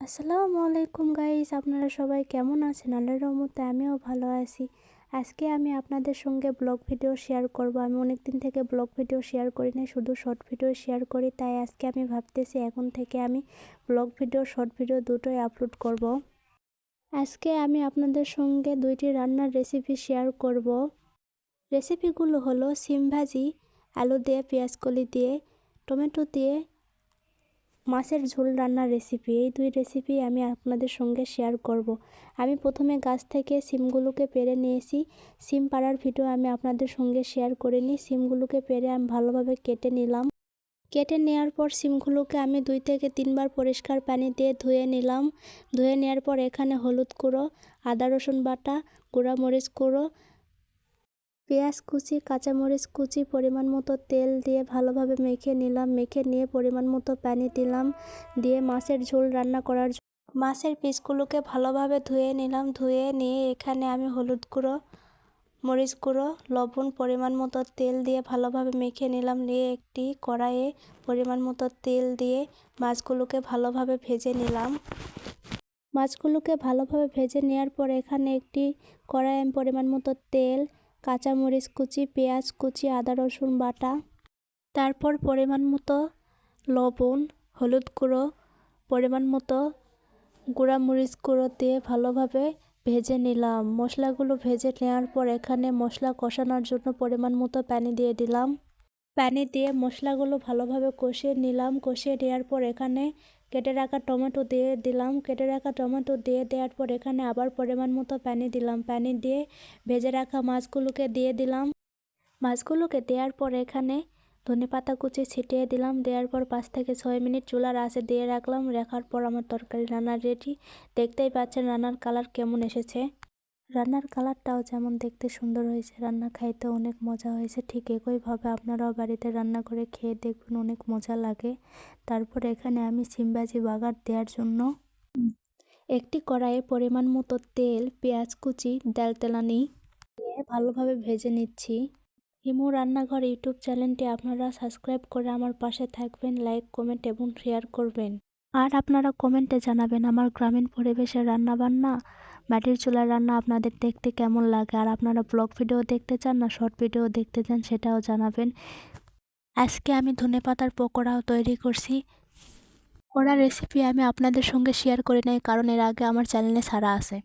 আসসালামু আলাইকুম গাইস, আপনারা সবাই কেমন আছেন? আল্লাহর রহমতে আমিও ভালো আছি। আজকে আমি আপনাদের সঙ্গে ব্লগ ভিডিও শেয়ার করব। আমি অনেক দিন থেকে ব্লগ ভিডিও শেয়ার করি না, শুধু শর্ট ভিডিও শেয়ার করি। তাই আজকে আমি ভাবতেছি এখন থেকে আমি ব্লগ ভিডিও শর্ট ভিডিও দুটোই আপলোড করব। আজকে আমি আপনাদের সঙ্গে দুইটি রান্নার রেসিপি শেয়ার করব। রেসিপিগুলো হলো সিম ভাজি, আলু দিয়ে, পেঁয়াজকলি দিয়ে, টমেটো দিয়ে মাছের ঝোল রান্নার রেসিপি। এই দুই রেসিপি আমি আপনাদের সঙ্গে শেয়ার করব। আমি প্রথমে গাছ থেকে সিমগুলোকে পেড়ে নিয়েছি। সিম পাড়ার ভিডিও আমি আপনাদের সঙ্গে শেয়ার করিনি। সিমগুলোকে পেড়ে আমি ভালোভাবে কেটে নিলাম। কেটে নেওয়ার পর সিমগুলোকে আমি 2 থেকে 3 বার পরিষ্কার পানি দিয়ে ধুয়ে নিলাম। ধুয়ে নেওয়ার পর এখানে হলুদ গুঁড়ো, আদা রসুন বাটা, গুঁড়া মরিচ গুঁড়ো, পেঁয়াজ কুচি, কাঁচামরিচ কুচি, পরিমাণ মতো তেল দিয়ে ভালোভাবে মেখে নিলাম। মেখে নিয়ে পরিমাণ মতো পানি দিলাম। দিয়ে মাছের ঝোল রান্না করার মাছের পিসগুলোকে ভালোভাবে ধুয়ে নিলাম। ধুয়ে নিয়ে এখানে আমি হলুদ গুঁড়ো, মরিচ গুঁড়ো, লবণ, পরিমাণ মতো তেল দিয়ে ভালোভাবে মেখে নিলাম। নিয়ে একটি কড়াইয়ে পরিমাণ মতো তেল দিয়ে মাছগুলোকে ভালোভাবে ভেজে নিলাম। মাছগুলোকে ভালোভাবে ভেজে নেওয়ার পর এখানে একটি কড়াইয়ে আমি পরিমাণ মতো তেল, কাঁচামরিচ কুচি, পেঁয়াজ কুচি, আদা রসুন বাটা, তারপর পরিমাণ মতো লবণ, হলুদ গুঁড়ো, পরিমাণ মতো গুঁড়া মরিচ গুঁড়ো দিয়ে ভালোভাবে ভেজে নিলাম। মশলাগুলো ভেজে নেওয়ার পর এখানে মশলা কষানোর জন্য পরিমাণ মতো পানি দিয়ে দিলাম। পানি দিয়ে মশলাগুলো ভালোভাবে কষিয়ে নিলাম। কষিয়ে নেওয়ার পর এখানে কেটে রাখা টমেটো দিয়ে দিলাম। কেটে রাখা টমেটো দিয়ে দেওয়ার পর এখানে আবার পরিমাণ মতো পানি দিলাম। পানি দিয়ে ভেজে রাখা মাছগুলোকে দিয়ে দিলাম। মাছগুলোকে দেওয়ার পর এখানে ধনেপাতা কুচি ছিটিয়ে দিলাম। দেওয়ার পর 5 থেকে 6 মিনিট চুলার আঁচে দিয়ে রাখলাম। রাখার পর আমার তরকারি রান্না রেডি। দেখতেই পাচ্ছেন রান্নার কালার কেমন এসেছে। রান্নার কালারটাও যেমন দেখতে সুন্দর হয়েছে, রান্না খাইতে অনেক মজা হয়েছে। ঠিক একইভাবে আপনারাও বাড়িতে রান্না করে খেয়ে দেখবেন, অনেক মজা লাগে। তারপর এখানে আমি সিম ভাজি বাগার দেওয়ার জন্য একটি কড়াইয়ে পরিমাণ মতো তেল, পেঁয়াজ কুচি, তেলানি দিয়ে ভালোভাবে ভেজে নিচ্ছি। হিমু রান্নাঘর ইউটিউব চ্যানেলটি আপনারা সাবস্ক্রাইব করে আমার পাশে থাকবেন, লাইক, কমেন্ট এবং শেয়ার করবেন। আর আপনারা কমেন্টে জানাবেন আমার গ্রামীণ পরিবেশের রান্নাবান্না, মাটির চুলার রান্না আপনাদের দেখতে কেমন লাগে। আর আপনারা ব্লগ ভিডিও দেখতে চান না শর্ট ভিডিও দেখতে চান সেটাও জানাবেন। আজকে আমি ধনেপাতার পকোড়াও তৈরি করছি। ওরা রেসিপি আমি আপনাদের সঙ্গে শেয়ার করি নাই, কারণ এর আগে আমার চ্যানেলে ছাড়া আছে।